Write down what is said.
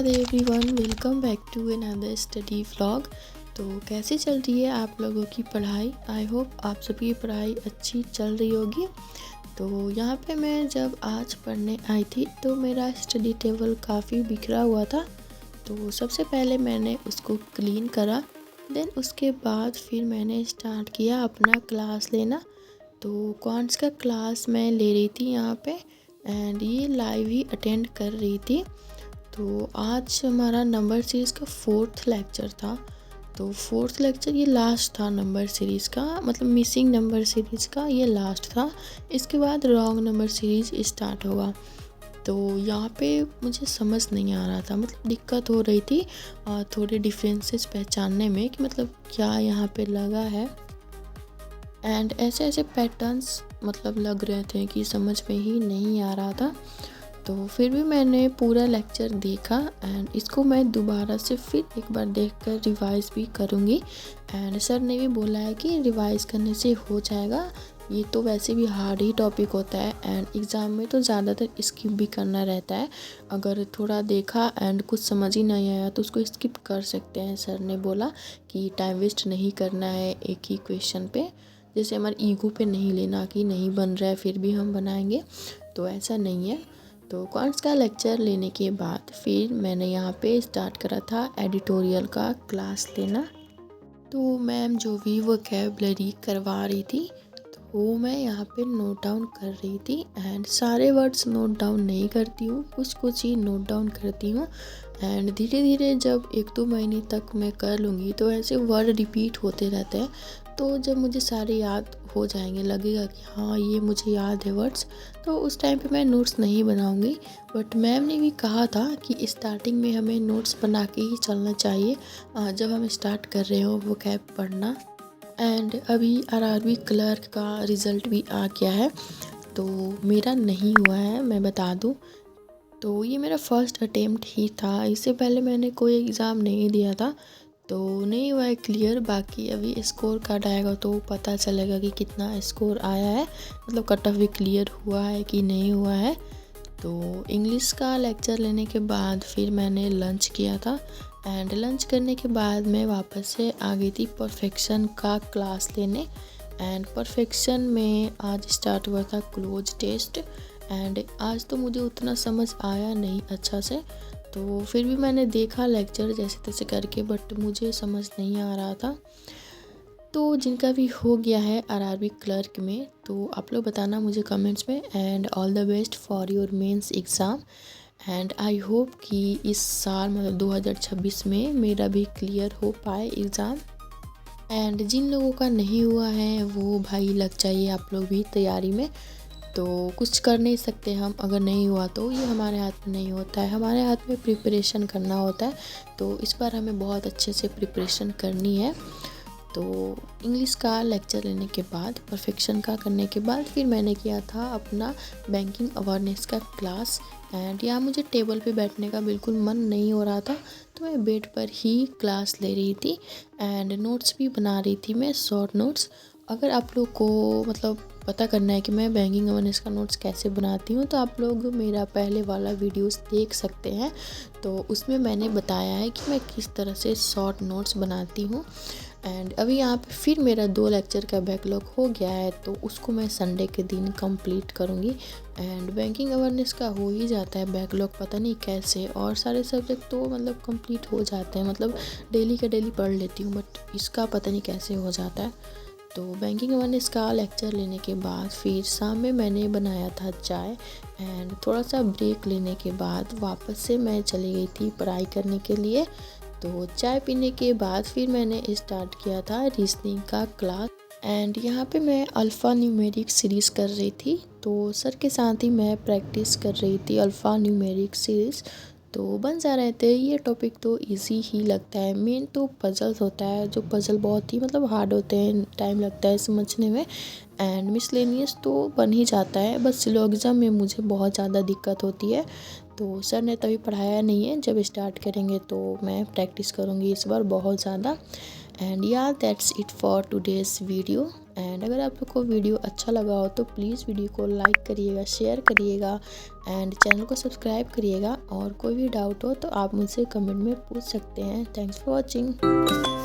Radhe everyone, welcome back to another study vlog. तो कैसे चल रही है आप लोगों की पढ़ाई? आई होप आप सभी की पढ़ाई अच्छी चल रही होगी। तो यहाँ पे मैं जब आज पढ़ने आई थी तो मेरा स्टडी टेबल काफ़ी बिखरा हुआ था। तो सबसे पहले मैंने उसको क्लीन करा, देन उसके बाद फिर मैंने स्टार्ट किया अपना क्लास लेना। तो क्वांट्स का क्लास मैं ले रही थी यहाँ पे, एंड ये लाइव ही अटेंड कर रही थी। तो आज हमारा नंबर सीरीज़ का 4th लेक्चर था। तो 4th लेक्चर ये लास्ट था नंबर सीरीज़ का, मतलब मिसिंग नंबर सीरीज़ का ये लास्ट था। इसके बाद रॉन्ग नंबर सीरीज़ स्टार्ट होगा। तो यहाँ पे मुझे समझ नहीं आ रहा था, मतलब दिक्कत हो रही थी थोड़े डिफरेंसेस पहचानने में कि मतलब क्या यहाँ पे लगा है। एंड ऐसे ऐसे पैटर्न्स मतलब लग रहे थे कि समझ में ही नहीं आ रहा था। तो फिर भी मैंने पूरा लेक्चर देखा एंड इसको मैं दोबारा से फिर एक बार देखकर रिवाइज़ भी करूँगी। एंड सर ने भी बोला है कि रिवाइज़ करने से हो जाएगा, ये तो वैसे भी हार्ड ही टॉपिक होता है एंड एग्ज़ाम में तो ज़्यादातर स्किप भी करना रहता है। अगर थोड़ा देखा एंड कुछ समझ ही नहीं आया तो उसको स्किप कर सकते हैं। सर ने बोला कि टाइम वेस्ट नहीं करना है एक ही क्वेश्चन पे, जैसे हमारे ईगो पे नहीं लेना कि नहीं बन रहा है फिर भी हम बनाएंगे, तो ऐसा नहीं है। तो क्वांट्स का लेक्चर लेने के बाद फिर मैंने यहाँ पे स्टार्ट करा था एडिटोरियल का क्लास लेना। तो मैम जो भी वोकैबुलरी करवा रही थी तो वो मैं यहाँ पे नोट डाउन कर रही थी। एंड सारे वर्ड्स नोट डाउन नहीं करती हूँ, कुछ कुछ ही नोट डाउन करती हूँ। एंड धीरे धीरे जब 1-2 महीने तक मैं कर लूँगी तो ऐसे वर्ड रिपीट होते रहते हैं। तो जब मुझे सारे याद हो जाएंगे, लगेगा कि हाँ ये मुझे याद है वर्ड्स, तो उस टाइम पे मैं नोट्स नहीं बनाऊंगी। बट मैम ने भी कहा था कि स्टार्टिंग में हमें नोट्स बना के ही चलना चाहिए जब हम स्टार्ट कर रहे हो वोकैब पढ़ना। एंड अभी आरआरबी क्लर्क का रिज़ल्ट भी आ गया है, तो मेरा नहीं हुआ है मैं बता दूं। तो ये मेरा फर्स्ट अटेम्प्ट ही था, इससे पहले मैंने कोई एग्ज़ाम नहीं दिया था, तो नहीं हुआ है क्लियर। बाकी अभी स्कोर कार्ड आएगा तो पता चलेगा कि कितना स्कोर आया है, मतलब कट ऑफ भी क्लियर हुआ है कि नहीं हुआ है। तो इंग्लिश का लेक्चर लेने के बाद फिर मैंने लंच किया था एंड लंच करने के बाद मैं वापस से आ गई थी परफेक्शन का क्लास लेने। एंड परफेक्शन में आज स्टार्ट हुआ था क्लोज टेस्ट। एंड आज तो मुझे उतना समझ आया नहीं अच्छा से, तो फिर भी मैंने देखा लेक्चर जैसे तैसे करके, बट मुझे समझ नहीं आ रहा था। तो जिनका भी हो गया है आरआरबी क्लर्क में तो आप लोग बताना मुझे कमेंट्स में। And all the best for your mains exam. And I hope कि इस साल मतलब 2026 में मेरा भी क्लियर हो पाए एग्ज़ाम। एंड जिन लोगों का नहीं हुआ है वो भाई लग जाइए आप लोग भी तैयारी में। तो कुछ कर नहीं सकते हम, अगर नहीं हुआ तो ये हमारे हाथ में नहीं होता है, हमारे हाथ में प्रिपरेशन करना होता है। तो इस बार हमें बहुत अच्छे से प्रिपरेशन करनी है। तो इंग्लिश का लेक्चर लेने के बाद परफेक्शन का करने के बाद फिर मैंने किया था अपना बैंकिंग अवेयरनेस का क्लास। एंड यहाँ मुझे टेबल पे बैठने का बिल्कुल मन नहीं हो रहा था, तो मैं बेड पर ही क्लास ले रही थी एंड नोट्स भी बना रही थी मैं, शॉर्ट नोट्स। अगर आप लोग को मतलब पता करना है कि मैं बैंकिंग अवेयरनेस का नोट्स कैसे बनाती हूँ तो आप लोग मेरा पहले वाला वीडियोस देख सकते हैं। तो उसमें मैंने बताया है कि मैं किस तरह से शॉर्ट नोट्स बनाती हूँ। एंड अभी यहाँ पे फिर मेरा 2 लेक्चर का बैकलॉग हो गया है, तो उसको मैं संडे के दिन कंप्लीट करूँगी। एंड बैंकिंग अवेयरनेस का हो ही जाता है बैकलॉग, पता नहीं कैसे, और सारे सब्जेक्ट तो मतलब कंप्लीट हो जाते हैं, मतलब डेली का डेली पढ़ लेती हूँ, बट इसका पता नहीं कैसे हो जाता है। तो बैंकिंग अवेयरनेस का लेक्चर लेने के बाद फिर शाम में मैंने बनाया था चाय। एंड थोड़ा सा ब्रेक लेने के बाद वापस से मैं चली गई थी पढ़ाई करने के लिए। तो चाय पीने के बाद फिर मैंने स्टार्ट किया था रीजनिंग का क्लास। एंड यहाँ पे मैं अल्फ़ा न्यूमेरिक सीरीज़ कर रही थी, तो सर के साथ ही मैं प्रैक्टिस कर रही थी अल्फ़ा न्यूमेरिक सीरीज़। तो बन जा रहे थे, ये टॉपिक तो इजी ही लगता है। मेन तो पजल्स होता है, जो पजल बहुत ही मतलब हार्ड होते हैं, टाइम लगता है समझने में। एंड मिसलेनियस तो बन ही जाता है, बस सिलोगिज्म में मुझे बहुत ज़्यादा दिक्कत होती है। तो सर ने तभी पढ़ाया नहीं है, जब स्टार्ट करेंगे तो मैं प्रैक्टिस करूँगी इस बार बहुत ज़्यादा। एंड या that's it for today's video. And अगर आप लोग को वीडियो अच्छा लगा हो तो प्लीज़ वीडियो को लाइक करिएगा, शेयर करिएगा एंड चैनल को सब्सक्राइब करिएगा। और कोई भी डाउट हो तो आप मुझसे कमेंट में पूछ सकते हैं। Thanks for watching.